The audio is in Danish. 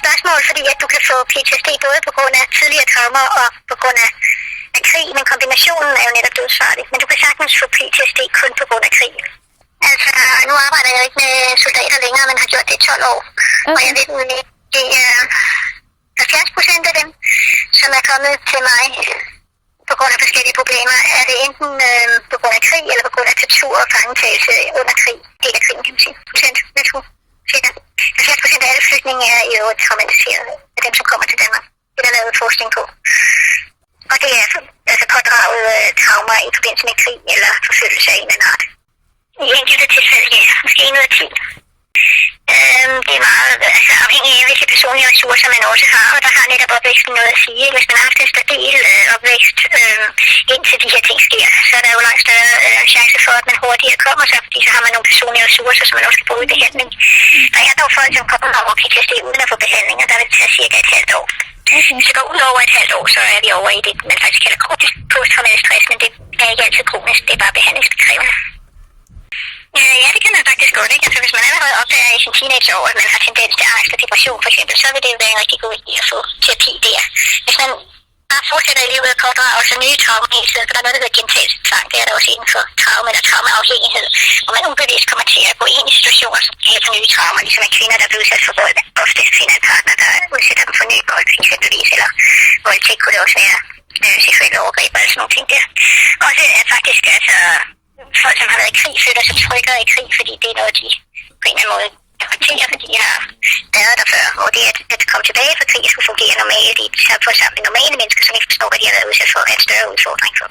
spørgsmål, fordi at du kan få PTSD både på grund af tidligere traumer og på grund af krig, men kombinationen er jo netop dødsfarlig. Men du kan sagtens få PTSD kun på grund af krig. Altså, nu arbejder jeg ikke med soldater længere, men har gjort det i 12 år. Okay. Og jeg ved, det er 70% af dem, som er kommet til mig på grund af forskellige problemer, er det enten på grund af krig eller på grund af tortur og fangetagelse under krig. Del af krigen, kan man sige. Jeg tror, 70% af alle flygtninge er jo traumatiseret af dem, som kommer til Danmark. Det er der lavet forskning på. Og det er altså pådraget traumer i forbindelse med krig eller forfølgelse af en eller anden art. I enkelte tilfælde, ja, måske 1 ud af 10. Det er meget afhængigt af, hvilke personlige ressourcer man også har, og der har netop opvæksten noget at sige. Hvis man har haft en stabil opvækst, indtil de her ting sker, så er der jo langt større chance for, at man hurtigere kommer sig, fordi så har man nogle personlige ressourcer, som man også kan bruge i behandling. Der er dog folk, som kommer over PTSD uden at få behandling, og der vil det tage cirka et halvt år. Okay. Hvis det går ud over et halvt år, så er vi over i det, man faktisk kalder kronisk posttraumatisk stress, men det er ikke altid kronisk, det er bare behandlingsbekrævende. Ja, det kan man faktisk godt, ikke? Altså, hvis man allerede opdager i sin teenageår, at man har tendens til angst og depression for eksempel, så vil det jo være en rigtig god idé at få terapi der. Hvis man bare fortsætter i livet og pådrager sig nye traumer hele tiden, for der er noget, der hedder gentagelsestvang, det er der også inden for traume eller traumeafhængighed, og man ubevidst kommer til at gå ind i situationer, som giver for nye traumer, ligesom en kvinde, der bliver udsat for vold, ofte finder en partner, der udsætter dem for ny vold, eksempelvis, eller voldtægt kunne det også være seksuelle overgreb og sådan nogle ting der. Også faktisk, altså, folk, som har været i krig, føler sig tryggere i krig, fordi det er noget, de på en eller anden måde håndterer, fordi de har været der før. Og det at komme tilbage fra krig skulle fungere normalt i et samfund sammen med normale mennesker, som ikke forstår, hvad de har været udsat for, er en større udfordring for.